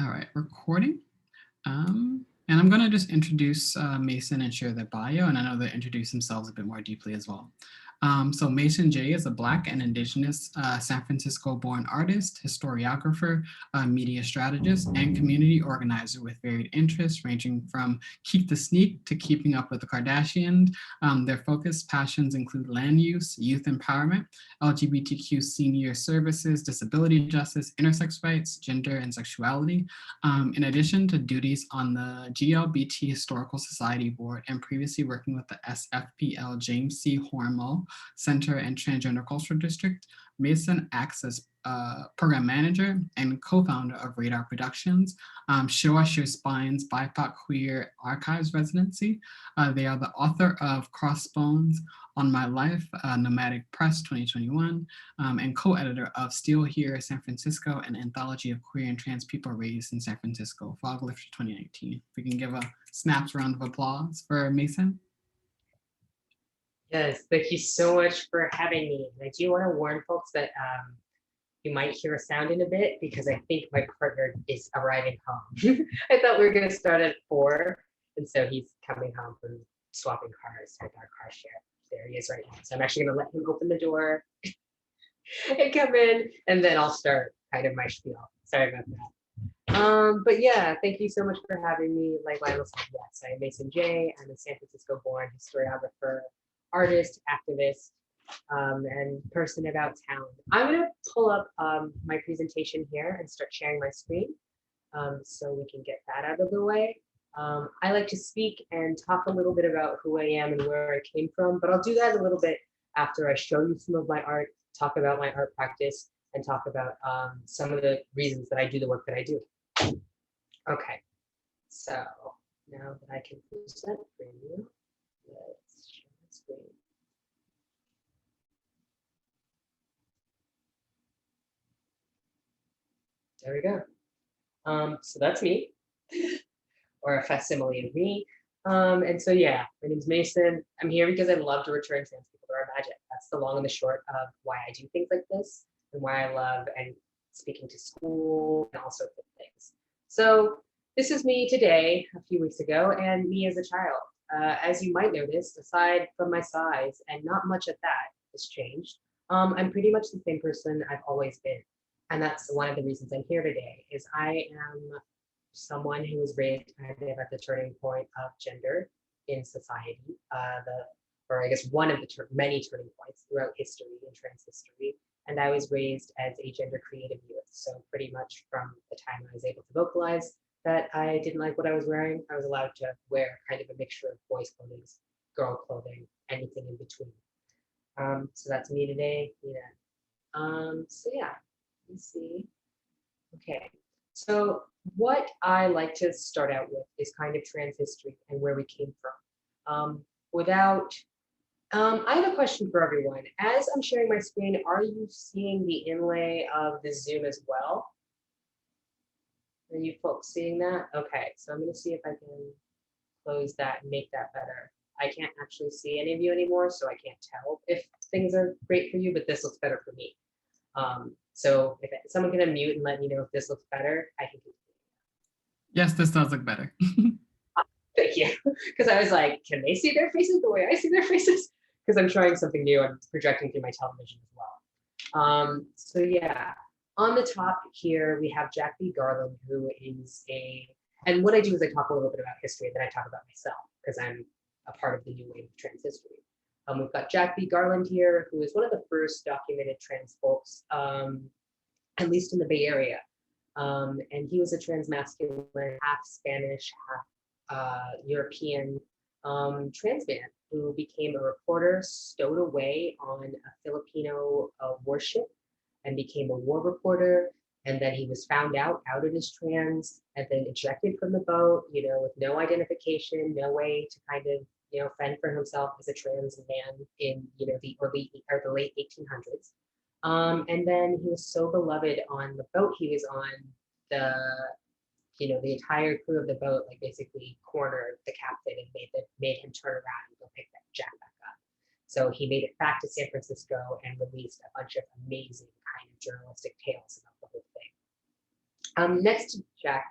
All right, recording. And I'm going to just introduce Mason and share their bio, and I know they'll introduce themselves a bit more deeply as well. So Mason J is a Black and Indigenous San Francisco-born artist, historiographer, media strategist, and community organizer with varied interests ranging from Keak da Sneak to keeping up with the Kardashians. Their focused passions include land use, youth empowerment, LGBTQ senior services, disability justice, intersex rights, gender, and sexuality. In addition to duties on the GLBT Historical Society board and previously working with the SFPL James C Hormel Center and Transgender Cultural District, Mason acts as program manager and co-founder of Radar Productions, Show Us Your Spine's BIPoC Queer Archives residency. They are the author of Crossbones, On My Life, Nomadic Press 2021, and co-editor of Still Here, San Francisco, an anthology of queer and trans people raised in San Francisco, Foglifter 2019. If we can give a snaps round of applause for Mason. Yes, thank you so much for having me. And I do want to warn folks that you might hear a sound in a bit because I think my partner is arriving home. I thought we were going to start at 4, and so he's coming home from swapping cars at our car share. There he is right now. So I'm actually going to let him open the door and come in, and then I'll start kind of my spiel. Sorry about that. But yeah, thank you so much for having me. Like Lionel said, yes, I am Mason J. I'm a San Francisco-born historiographer, artist, activist, and person about town. I'm going to pull up my presentation here and start sharing my screen so we can get that out of the way. I like to speak and talk a little bit about who I am and where I came from, but I'll do that a little bit after I show you some of my art, talk about my art practice, and talk about some of the reasons that I do the work that I do. Okay, so now that I can present for you, let's share my screen. There we go. So that's me, or a facsimile of me. And so yeah, my name's Mason. I'm here because I love to return trans people to our magic. That's the long and the short of why I do things like this and why I love and speaking to school and all sorts of things. So this is me today, a few weeks ago, and me as a child. As you might notice, aside from my size, and not much of that has changed, I'm pretty much the same person I've always been. And that's one of the reasons I'm here today, is I am someone who was raised kind of at the turning point of gender in society, or I guess one of the many turning points throughout history and trans history. And I was raised as a gender creative youth. So pretty much from the time I was able to vocalize that I didn't like what I was wearing, I was allowed to wear kind of a mixture of boys' clothing, girl clothing, anything in between. So that's me today. Yeah. So yeah, let's see. Okay, so what I like to start out with is kind of trans history and where we came from. I have a question for everyone. As I'm sharing my screen, are you seeing the inlay of the Zoom as well? Are you folks seeing that? Okay, so I'm gonna see if I can close that and make that better. I can't actually see any of you anymore, so I can't tell if things are great for you, but this looks better for me. So if someone can unmute and let me know if this looks better, I can continue. Yes, this does look better. Thank you. Because I was like, can they see their faces the way I see their faces? Because I'm trying something new. I'm projecting through my television as well. So yeah, on the top here, we have Jack B Garland, who is and what I do is I talk a little bit about history, and then I talk about myself, because I'm a part of the new wave of trans history. We've got Jack B Garland here, who is one of the first documented trans folks, at least in the Bay Area. And he was a transmasculine, half Spanish, half European trans man who became a reporter stowed away on a Filipino warship and became a war reporter. And then he was found out, outed as trans, and then ejected from the boat, with no identification, no way to kind of, fend for himself as a trans man in, the late 1800s. And then he was so beloved on the boat he was on, the entire crew of the boat, like basically cornered the captain and made him turn around and go pick that Jack back up. So he made it back to San Francisco and released a bunch of amazing kind of journalistic tales about the whole thing. Next to Jack,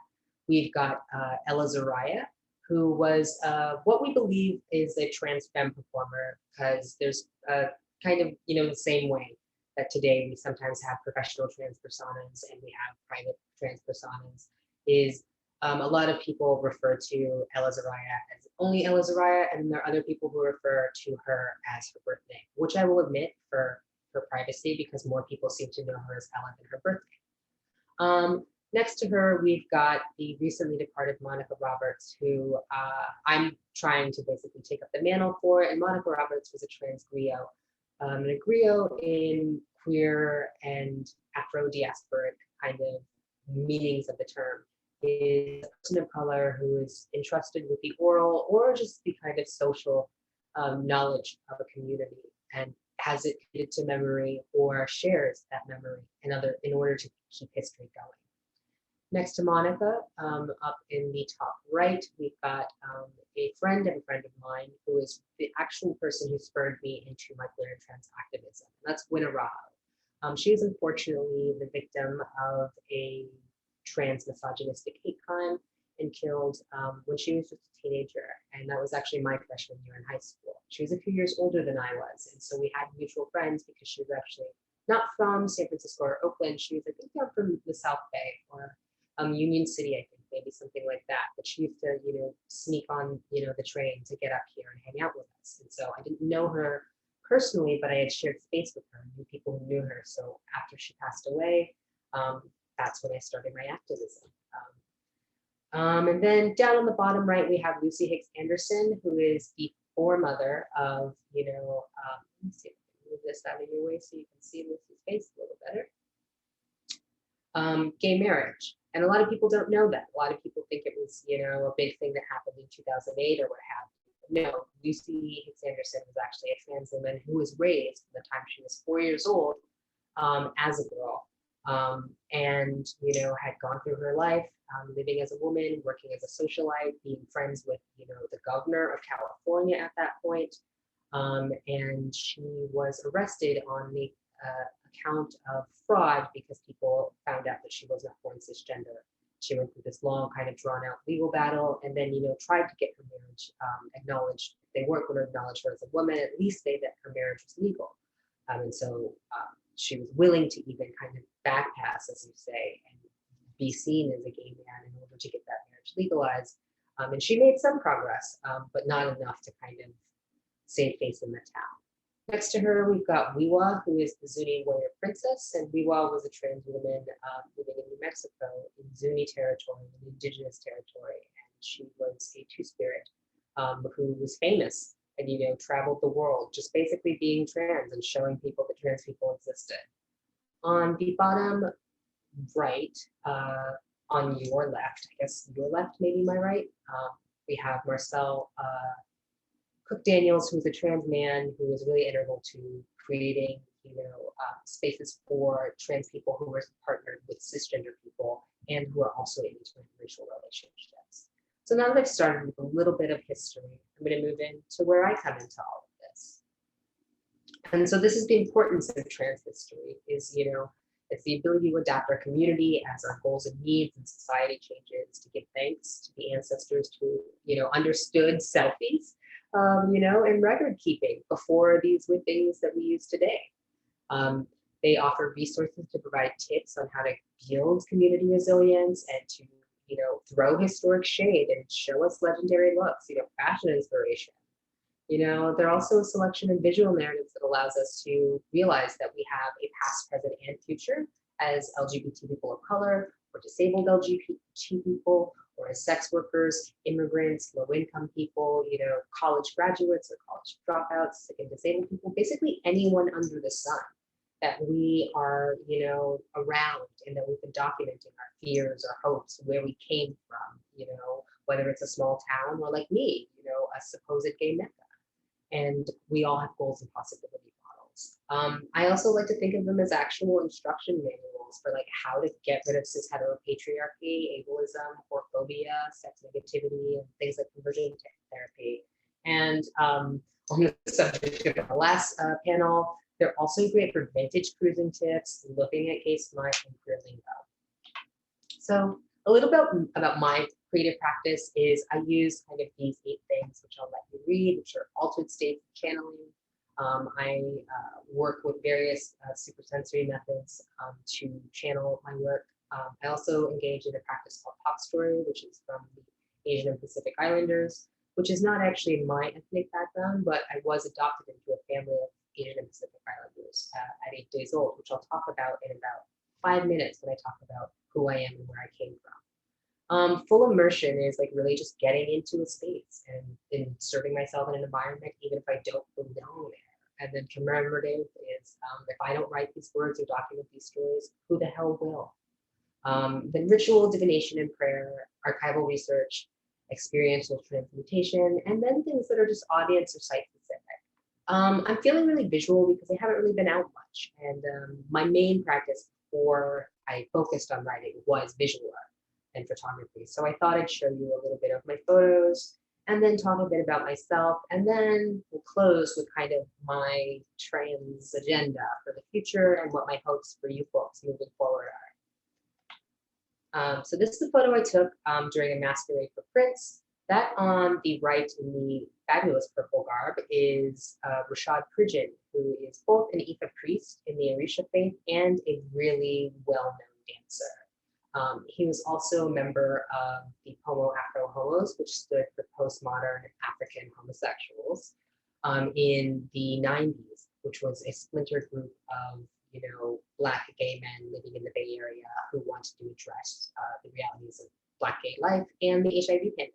we've got Ella Zaraya, who was what we believe is a trans femme performer, because there's kind of, the same way that today we sometimes have professional trans personas and we have private trans personas, is a lot of people refer to Ella Zaraya as only Ella Zaraya, and there are other people who refer to her as her birth name, which I will admit for privacy, because more people seem to know her as Ella than her birth name. Next to her, we've got the recently departed Monica Roberts, who I'm trying to basically take up the mantle for. And Monica Roberts was a trans griot. And a griot, in queer and Afro-diasporic kind of meanings of the term, is a person of color who is entrusted with the oral or just the kind of social knowledge of a community, and has it committed to memory or shares that memory in order to keep history going. Next to Monica, up in the top right, we've got a friend of mine who is the actual person who spurred me into my queer and trans activism. And that's Winna Raho. She is unfortunately the victim of a trans misogynistic hate crime and killed when she was just a teenager. And that was actually my freshman year in high school. She was a few years older than I was. And so we had mutual friends, because she was actually not from San Francisco or Oakland. She was, I think, from the South Bay or Union City, I think, maybe something like that. But she used to, sneak on, the train to get up here and hang out with us. And so I didn't know her personally, but I had shared space with her, knew people who knew her. So after she passed away, that's when I started my activism. And then down on the bottom right, we have Lucy Hicks Anderson, who is the foremother of, let me see if I can move this out of your way so you can see Lucy's face a little better. Gay marriage. And a lot of people don't know that. A lot of people think it was, a big thing that happened in 2008 or what have you. No, Lucy Hicks Anderson was actually a trans woman who was raised from the time she was 4 years old as a girl. And, had gone through her life living as a woman, working as a socialite, being friends with, the governor of California at that point. And she was arrested on the account of fraud because people found out that she was not born cisgender. She went through this long, kind of drawn out legal battle, and then, tried to get her marriage acknowledged. If they weren't going to acknowledge her as a woman, at least say that her marriage was legal. And so she was willing to even kind of backpass, as you say, and be seen as a gay man in order to get that marriage legalized. And she made some progress, but not enough to kind of save face in the town. Next to her, we've got Wiwa, who is the Zuni warrior princess, and Wiwa was a trans woman living in New Mexico in Zuni territory, an indigenous territory, and she was a two-spirit who was famous and, traveled the world, just basically being trans and showing people that trans people existed. On the bottom right, on your left, I guess your left, maybe my right, we have Marcel Cook Daniels, who's a trans man who was really integral to creating, spaces for trans people who were partnered with cisgender people and who are also in interracial relationships. So now that I've started with a little bit of history, I'm going to move into where I come into all of this. And so this is the importance of trans history, is, it's the ability to adapt our community as our goals and needs and society changes, to give thanks to the ancestors who, understood selfies, and record keeping before these were things that we use today. They offer resources to provide tips on how to build community resilience and to, throw historic shade and show us legendary looks, fashion inspiration. They're also a selection of visual narratives that allows us to realize that we have a past, present, and future as LGBT people of color, or disabled LGBT people, or as sex workers, immigrants, low-income people, college graduates or college dropouts, sick and disabled people, basically anyone under the sun that we are, around, and that we've been documenting our fears, our hopes, where we came from, whether it's a small town or like me, a supposed gay mecca. And we all have goals and possibility models. I also like to think of them as actual instruction manuals for like how to get rid of cis heteropatriarchy, ableism, whorephobia, sex negativity, and things like conversion therapy. And on the subject of the last panel, they're also great for vintage cruising tips, looking at case smart, and queer lingo. So a little bit about my creative practice is I use kind of these 8 things, which I'll let you read, which are altered states of channeling. I work with various supersensory methods to channel my work. I also engage in a practice called pop story, which is from the Asian and Pacific Islanders, which is not actually my ethnic background, but I was adopted into a family of Asian and Pacific Islanders at 8 days old, which I'll talk about in about 5 minutes when I talk about who I am and where I came from. Full immersion is like really just getting into a space and inserting myself in an environment, even if I don't belong there. And then commemorative is if I don't write these words or document these stories, who the hell will? Then ritual, divination, and prayer, archival research, experiential transmutation, and then things that are just audience or site specific. I'm feeling really visual because I haven't really been out much. And my main practice before I focused on writing was visual art and photography. So I thought I'd show you a little bit of my photos and then talk a bit about myself. And then we'll close with kind of my trans agenda for the future and what my hopes for you folks moving forward are. So this is a photo I took during a masquerade for Prince. That on the right in the fabulous purple garb is Rashad Pridgen, who is both an Ifa priest in the Orisha faith and a really well-known dancer. He was also a member of the Pomo Afro Homos, which stood for postmodern African homosexuals in the 90s, which was a splinter group of Black gay men living in the Bay Area who wanted to address the realities of Black gay life and the HIV pandemic.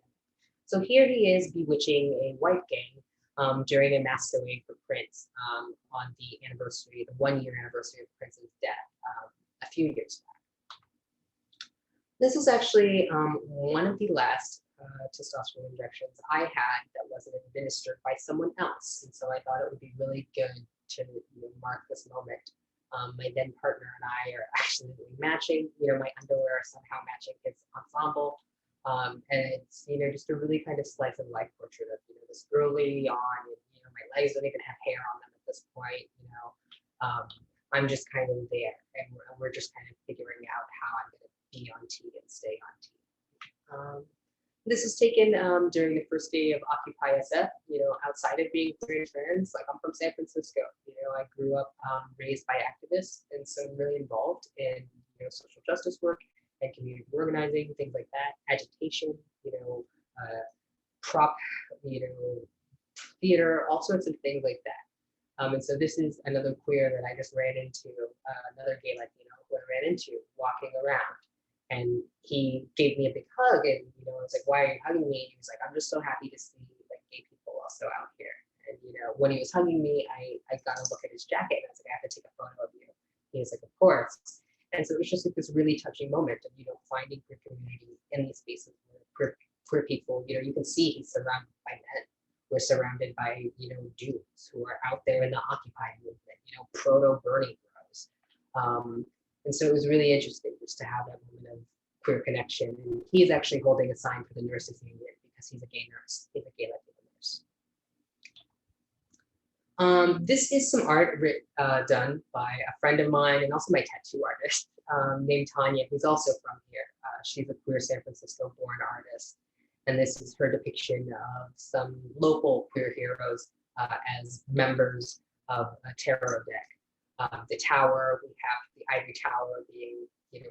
So here he is bewitching a white gang during a masquerade for Prince on the 1-year anniversary of Prince's death a few years back. This is actually one of the last testosterone injections I had that wasn't administered by someone else. And so I thought it would be really good to mark this moment. My then partner and I are absolutely matching. My underwear are somehow matching his ensemble. And it's, just a really kind of slice of life portrait of, this early on, and, my legs don't even have hair on them at this point, I'm just kind of there, and we're just kind of figuring out how I'm going to be on T and stay on T. This is taken during the first day of Occupy SF, outside of being queer and trans. Like, I'm from San Francisco, I grew up raised by activists, and so I'm really involved in, social justice work and community organizing, things like that, agitation, prop, theater, all sorts of things like that. And so this is another queer that I just ran into, another gay Latino who I ran into walking around. And he gave me a big hug, and I was like, "Why are you hugging me?" And he was like, "I'm just so happy to see like gay people also out here." And when he was hugging me, I got a look at his jacket, and I was like, "I have to take a photo of you." He was like, "Of course." And so it was just like this really touching moment of finding queer community in these spaces where queer people, you can see he's surrounded by men. We're surrounded by dudes who are out there in the Occupy movement, proto Bernie bros. And so it was really interesting just to have that moment of queer connection. And he's actually holding a sign for the nurses union because he's a gay nurse. He's a gay Latino nurse. This is some art done by a friend of mine and also my tattoo artist named Tanya, who's also from here. She's a queer San Francisco born artist. And this is her depiction of some local queer heroes as members of a terror deck. The tower, we have the Ivory Tower being,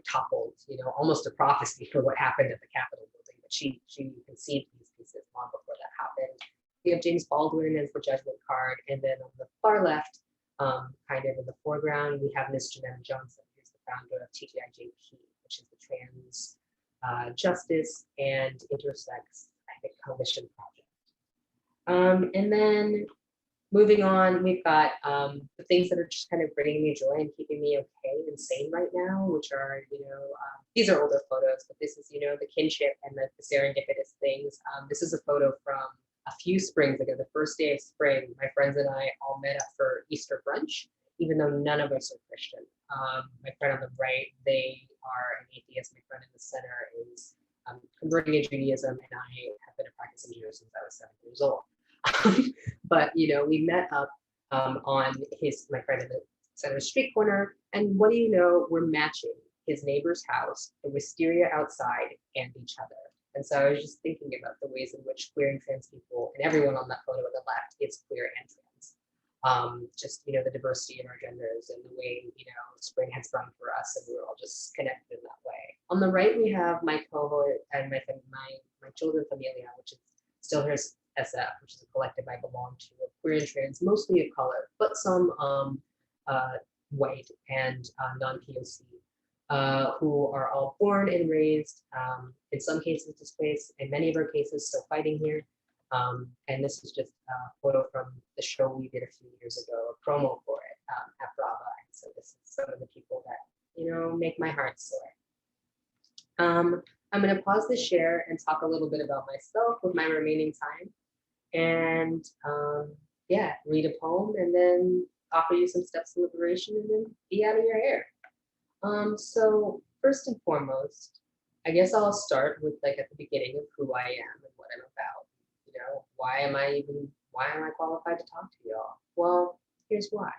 toppled, almost a prophecy for what happened at the Capitol building. But she conceived these pieces long before that happened. We have James Baldwin as the judgment card, and then on the far left, kind of in the foreground, we have Miss Janetta Johnson, who's the founder of TTIJP, which is the Trans Justice and Intersex, Coalition Project. And then moving on, we've got the things that are just kind of bringing me joy and keeping me okay and sane right now, which are, these are older photos, but this is, the kinship and the serendipitous things. This is a photo from a few springs ago, the first day of spring. My friends and I all met up for Easter brunch, even though none of us are Christian. My friend on the right, they are an atheist. My friend in the center is converting to Judaism, and I have been a practicing Jew since I was 7 years old. But we met up on my friend in the center street corner, and what do you know, we're matching. his neighbor's house, the wisteria outside, and each other. And so I was just thinking about the ways in which queer and trans people, and everyone on that photo on the left, is queer and trans. Just, you know, the diversity in our genders and the way, you know, spring had sprung for us and we were all just connected in that way. On the right, we have my cohort and my children familia, which is Still Here SF, which is a collective I belong to, of queer and trans, mostly of color, but some white and non-POC, who are all born and raised, in some cases displaced, in many of our cases still fighting here. And this is just a photo from the show we did a few years ago, a promo for it at Brava. And so this is some of the people that, you know, make my heart soar. I'm going to pause the share and talk a little bit about myself with my remaining time. And yeah, read a poem and then offer you some steps to liberation and then be out of your hair. So first and foremost, I guess I'll start with like at the beginning of who I am and what I'm about. You know, why am I qualified to talk to y'all? Well, here's why.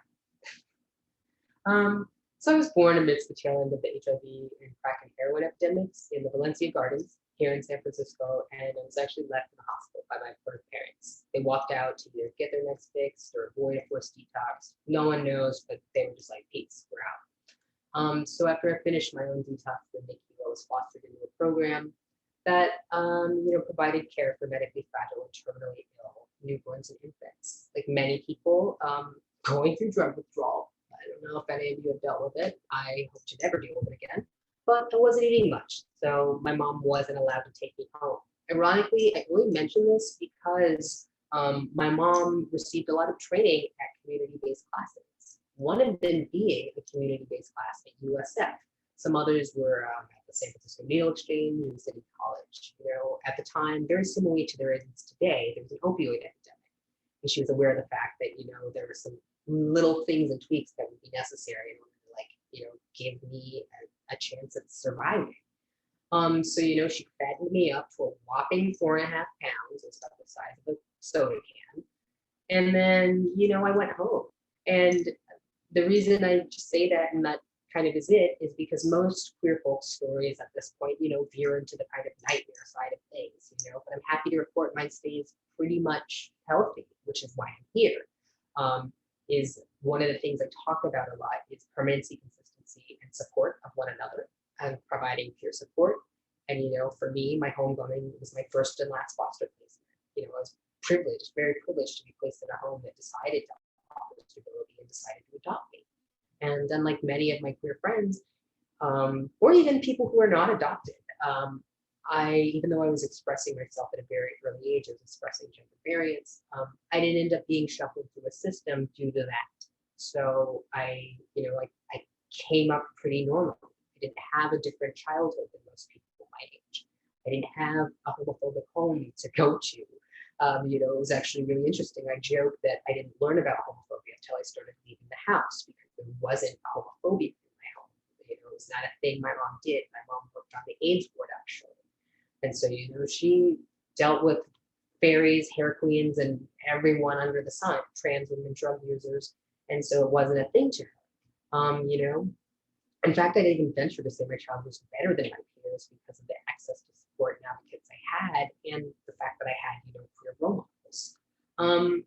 So I was born amidst the tail end of the HIV and crack and heroin epidemics in the Valencia Gardens here in San Francisco, and I was actually left in the hospital by my birth parents. They walked out to either get their necks fixed or avoid a forced detox. No one knows, but they were just like, peace, we're out. So after I finished my own detox in the NICU, I was fostered into a program that you know, provided care for medically fragile and terminally ill newborns and infants. Like many people going through drug withdrawal. I don't know if any of you have dealt with it. I hope to never deal with it again. But I wasn't eating much, so my mom wasn't allowed to take me home. Ironically, I only mention this because my mom received a lot of training at community-based classes. One of them being a community-based class at USF. Some others were at the San Francisco Needle Exchange and City College. You know, at the time, very similarly to there is today, there was an opioid epidemic. And she was aware of the fact that, you know, there were some little things and tweaks that would be necessary in order to, like, you know, give me a chance at surviving. So, you know, she fattened me up to a whopping 4.5 pounds. It's about the size of a soda can. And then, you know, I went home. And the reason I just say that and that kind of is it is because most queer folk stories at this point, you know, veer into the kind of nightmare side of things, you know, but I'm happy to report mine stays pretty much healthy, which is why I'm here. Is one of the things I talk about a lot is permanency, consistency, and support of one another and providing peer support. And, you know, for me, my homegoing was my first and last foster placement. You know, I was privileged, very privileged to be placed in a home that decided to offer stability and decided to adopt me. And unlike many of my queer friends, or even people who are not adopted, even though I was expressing myself at a very early age, I was expressing gender variance, I didn't end up being shuffled through a system due to that. So I came up pretty normal. I didn't have a different childhood than most people my age. I didn't have a homophobic home to go to. You know, it was actually really interesting. I joked that I didn't learn about homophobia until I started leaving the house because there wasn't homophobia in my home. You know, it was not a thing my mom did. My mom worked on the AIDS board actually. And so, you know, she dealt with fairies, hair queens, and everyone under the sun, trans women, drug users. And so it wasn't a thing to her. You know, in fact, I'd even venture to say my childhood was better than my peers because of the access to support and advocates I had and the fact that I had, you know, queer role models.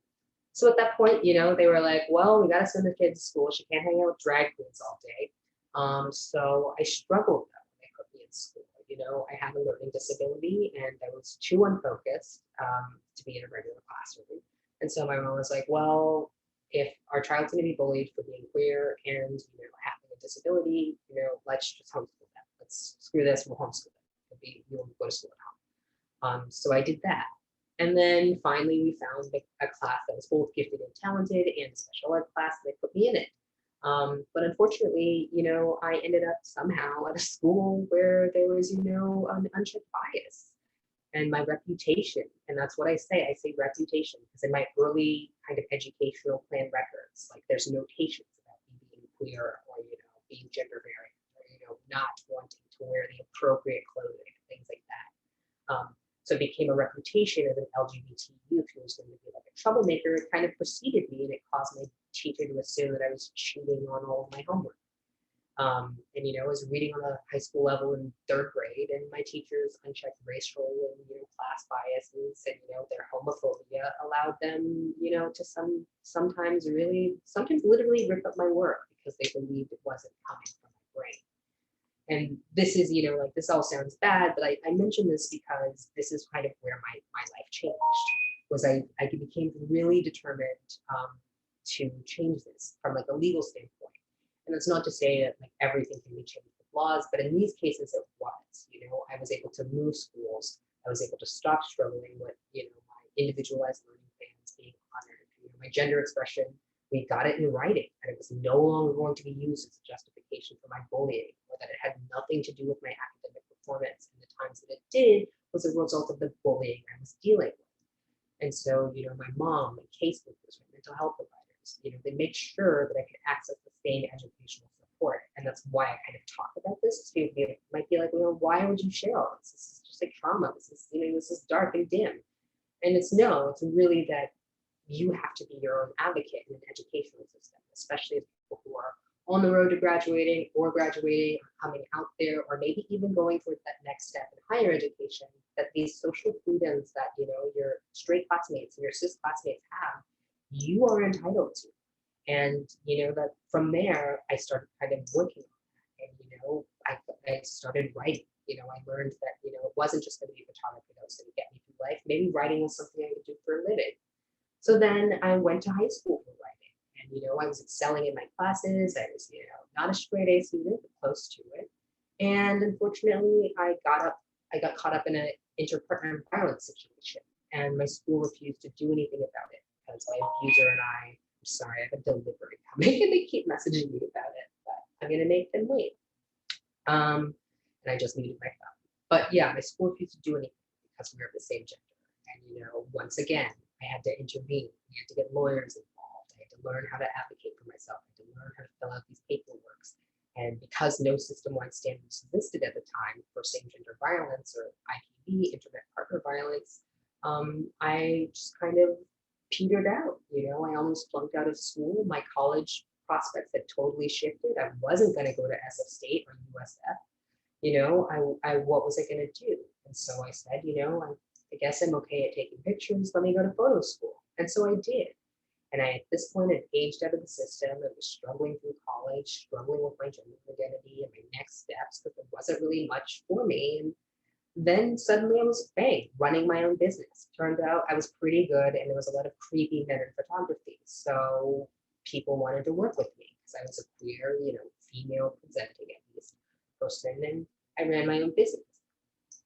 So at that point, you know, they were like, well, we got to send the kids to school. She can't hang out with drag queens all day. So I struggled though when they put me in school. You know, I had a learning disability and I was too unfocused to be in a regular classroom. And so my mom was like, well, if our child's going to be bullied for being queer and, you know, having a disability, you know, let's just homeschool them. Let's screw this, we'll homeschool them. You'll go to school at home. So I did that. And then finally we found a class that was both gifted and talented and a special ed class, and they put me in it. But unfortunately, you know, I ended up somehow at a school where there was, you know, unchecked bias and my reputation. And that's what I say reputation, because in my early kind of educational plan records, like there's notations about me being queer or, you know, being gender variant or, you know, not wanting to wear the appropriate clothing, things like that. So it became a reputation as an LGBT youth who was going to be like a troublemaker. It kind of preceded me and it caused my teacher to assume that I was cheating on all of my homework. And, I was reading on a high school level in third grade, and my teacher's unchecked racial and, class biases and, their homophobia allowed them, to sometimes literally rip up my work because they believed it wasn't coming from my brain. And this is, like, this all sounds bad, but I mention this because this is kind of where my life changed, was I became really determined to change this from like a legal standpoint. And that's not to say that like everything can be changed with laws, but in these cases it was, I was able to move schools. I was able to stop struggling with, my individualized learning plans being honored, my gender expression. We got it in writing, and it was no longer going to be used as a justification for my bullying, or that it had nothing to do with my academic performance. And the times that it did was a result of the bullying I was dealing with. And so, my mom, my caseworkers, my mental health providers, they make sure that I could access the same educational support. And that's why I kind of talk about this. People might be like, why would you share all this? This is just like trauma. This is dark and dim. And it's really that you have to be your own advocate in an educational system, especially as people who are on the road to graduating or coming out there, or maybe even going for that next step in higher education, that these social freedoms that, your straight classmates and your cis classmates have, you are entitled to. And, that from there, I started kind of working on that. And, I started writing. I learned that, it wasn't just going to be photography that was going to get me through life. Maybe writing was something I could do for a living. So then I went to high school for writing, and, I was excelling in my classes. I was, not a straight A student, but close to it. And unfortunately, I got caught up in an interpartner violence situation, and my school refused to do anything about it because my abuser and I'm sorry, I have a delivery coming, and they keep messaging me about it, but I'm gonna make them wait. And I just muted my phone. But yeah, my school refused to do anything because we were of the same gender. And, once again, I had to intervene. I had to get lawyers involved. I had to learn how to advocate for myself. I had to learn how to fill out these paperworks. And because no system-wide standards existed at the time for same-gender violence or IPV, intimate partner violence, I just kind of petered out. I almost flunked out of school. My college prospects had totally shifted. I wasn't going to go to SF State or USF. What was I going to do? And so I said, I guess I'm okay at taking pictures. Let me go to photo school. And so I did. And I, at this point, had aged out of the system. I was struggling through college, struggling with my gender identity and my next steps because there wasn't really much for me. And then suddenly I was running my own business. Turned out I was pretty good, and there was a lot of creepy men in photography. So people wanted to work with me because I was a queer, female presenting at least person, and I ran my own business.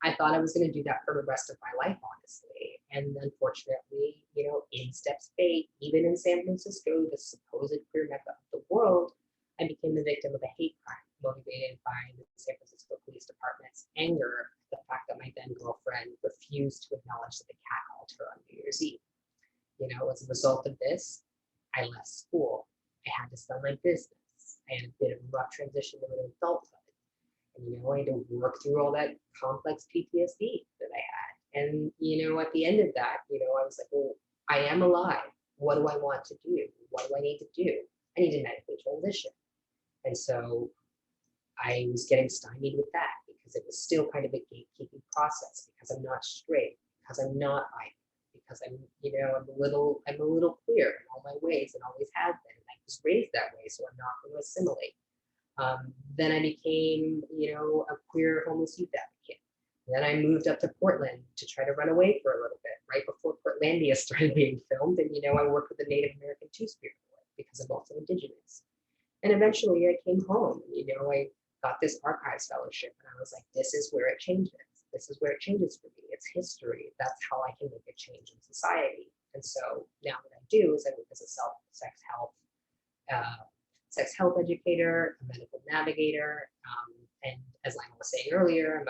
I thought I was going to do that for the rest of my life, honestly. And unfortunately, in steps fate, even in San Francisco, the supposed queer mecca of the world, I became the victim of a hate crime motivated by the San Francisco Police Department's anger at the fact that my then girlfriend refused to acknowledge that the cat called her on New Year's Eve. As a result of this, I left school. I had to sell my business. I had a bit of a rough transition to adulthood. And, I had to work through all that complex PTSD that I had. And, at the end of that, I was like, well, I am alive. What do I want to do? What do I need to do? I need to medically transition. And so I was getting stymied with that because it was still kind of a gatekeeping process because I'm not straight, because I'm not white, because I'm a little queer in all my ways and always have been. And I was raised that way, so I'm not going to assimilate. Then I became, a queer homeless youth advocate. Then I moved up to Portland to try to run away for a little bit, right before Portlandia started being filmed. And, I worked with the Native American Two-Spirit Board because I'm also Indigenous. And eventually I came home, I got this archives fellowship, and I was like, this is where it changes. This is where it changes for me. It's history. That's how I can make a change in society. And so now what I do is I work as a sex health educator, a medical navigator, and as Lionel was saying earlier, I'm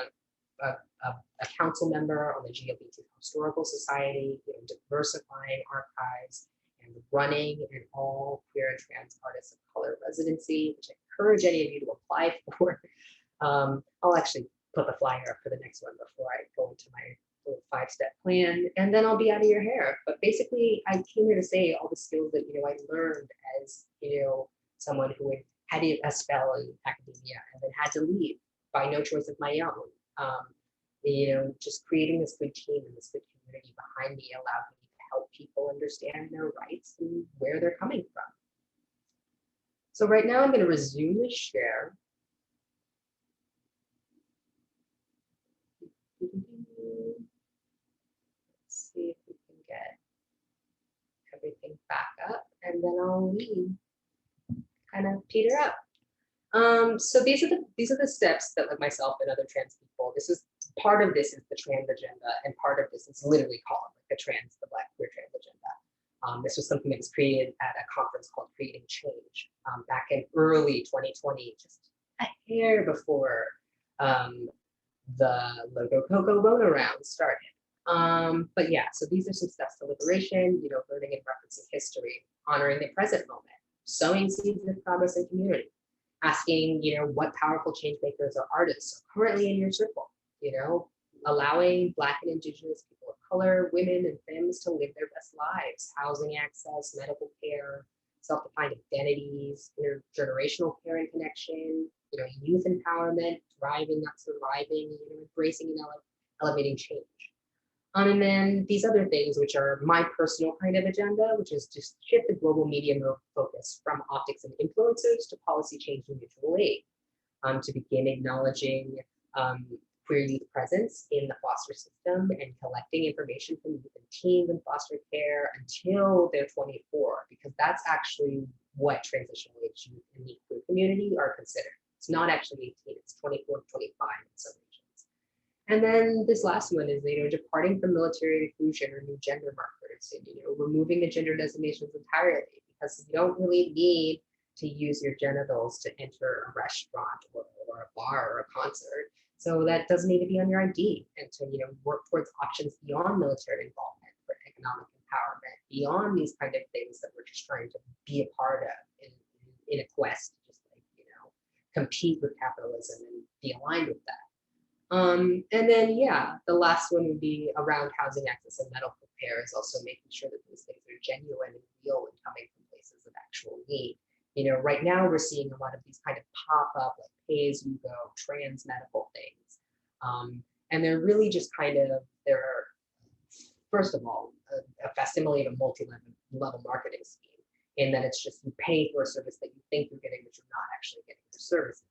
a council member on the GLBT Historical Society, diversifying archives and running an all queer and trans artists of color residency, which I encourage any of you to apply for. I'll actually put the flyer up for the next one before I go into my little 5-step plan, and then I'll be out of your hair. But basically, I came here to say all the skills that I learned as someone who had a spell in academia and then had to leave by no choice of my own. You know, just creating this good team and this good community behind me allowed me to help people understand their rights and where they're coming from. So right now I'm going to resume the share. Let's see if we can get everything back up, and then I'll leave, kind of peter up. So these are the steps that, like myself and other trans people, this is part of this is the trans agenda, and part of this is literally called like the Black queer trans agenda. This was something that was created at a conference called Creating Change back in early 2020, just a hair before the Logo Coco Rona round started. But yeah, so these are some steps to liberation, you know, learning and referencing history, honoring the present moment, sowing seeds of progress and community, asking, you know, what powerful change makers or artists are currently in your circle, you know, allowing Black and Indigenous people of color, women and femmes to live their best lives, housing access, medical care, self-defined identities, intergenerational care and connection, you know, youth empowerment, thriving, not surviving, you know, embracing and elevating change. And then these other things, which are my personal kind of agenda, which is just shift the global media focus from optics and influencers to policy change and mutual aid, to begin acknowledging queer youth presence in the foster system and collecting information from youth and teens in foster care until they're 24, because that's actually what transitional age youth in the queer community are considered. It's not actually 18, it's 24 to 25 in some regions. And then this last one is, you know, departing from military inclusion or new gender markers, and, you know, removing the gender designations entirely, because you don't really need to use your genitals to enter a restaurant or a bar or a concert. So that doesn't need to be on your ID, and to, you know, work towards options beyond military involvement for economic empowerment, beyond these kind of things that we're just trying to be a part of in a quest to just, like, you know, compete with capitalism and be aligned with that. And then, yeah, the last one would be around housing access and medical care, is also making sure that these things are genuine and real and coming from places of actual need. You know, right now we're seeing a lot of these kind of pop up, like pay as you go, trans medical things. And they're really just kind of, they're, first of all, a facsimile of a multi-level marketing scheme, in that it's just you pay for a service that you think you're getting, but you're not actually getting the services.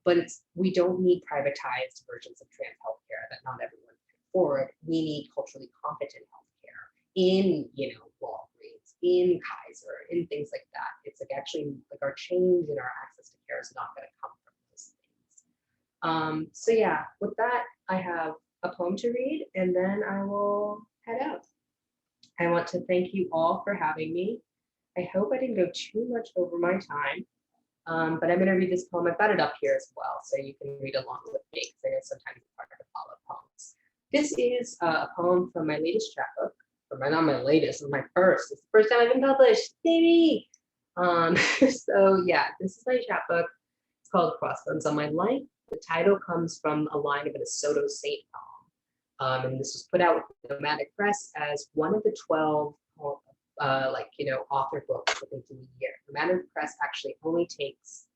But we don't need privatized versions of trans healthcare that not everyone can afford. We need culturally competent healthcare in, you know, Walgreens, in Kaiser, in things like that. It's like actually like our change in our access to care is not going to come from those things. So yeah, with that, I have a poem to read, and then I will head out. I want to thank you all for having me. I hope I didn't go too much over my time. But I'm going to read this poem. I've got it up here as well, so you can read along with me, because I know sometimes it's hard to follow poems. This is a poem from my latest chapbook, not my latest, it's my first. It's the first time I've been published, baby. So yeah, this is my chapbook. It's called Crossbones on My Life. The title comes from a line of an DeSoto Saint poem. And this was put out with Nomadic Press as one of the 12 like, you know, author books that they do a year. Nomadic Press actually only takes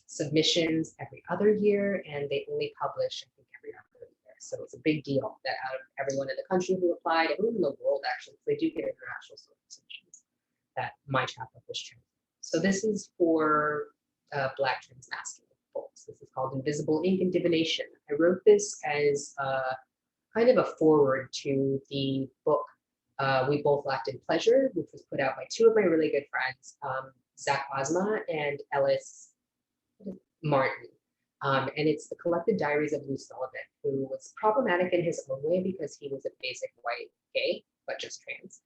submissions every other year, and they only publish, I think, every other year. So it's a big deal that out of everyone in the country who applied, everyone in the world actually, they do get international submissions, that my chapter was chosen. So this is for Black trans masculine folks. This is called Invisible Ink and Divination. I wrote this as kind of a forward to the book We Both Lacked in Pleasure, which was put out by two of my really good friends, Zach Ozma and Ellis Martin. And it's the collected diaries of Lou Sullivan, who was problematic in his own way because he was a basic white gay, but just trans.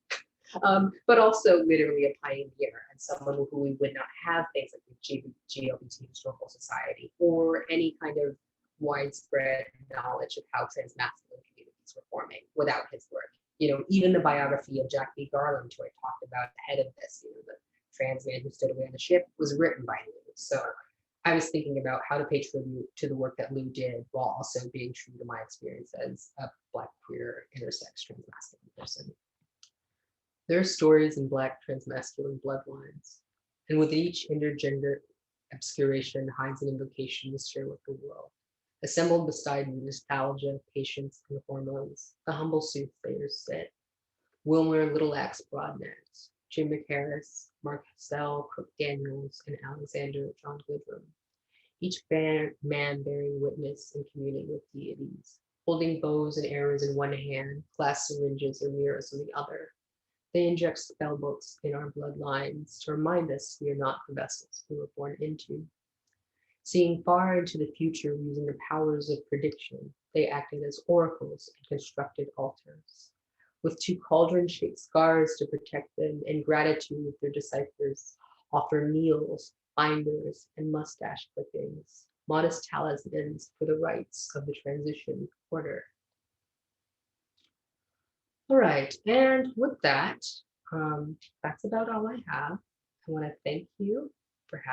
But also literally a pioneer and someone who we would not have things like the GLBT Historical Society or any kind of widespread knowledge of how trans masculine communities were forming without his work. You know, even the biography of Jack B Garland, who I talked about ahead of this, you know, the trans man who stood away on the ship, was written by Lou. So I was thinking about how to pay tribute to the work that Lou did while also being true to my experience as a Black, queer, intersex, transmasculine person. There are stories in Black transmasculine bloodlines, and with each intergender obscuration hides an invocation to share with the world. Assembled beside nostalgia, patience, and hormones, the humble soothsayers sit. Wilmer Little Axe Broadnax, Jim McHarris, Mark Hassell, Crook Daniels, and Alexander John Goodrum. Each man bearing witness and communing with deities, holding bows and arrows in one hand, glass syringes or mirrors in the other. They inject spell books in our bloodlines to remind us we are not the vessels we were born into. Seeing far into the future using the powers of prediction, they acted as oracles and constructed altars. With two cauldron-shaped scars to protect them and gratitude, their deciphers offer meals, binders, and mustache clippings, modest talismans for the rites of the transition order. All right, and with that, that's about all I have. I want to thank you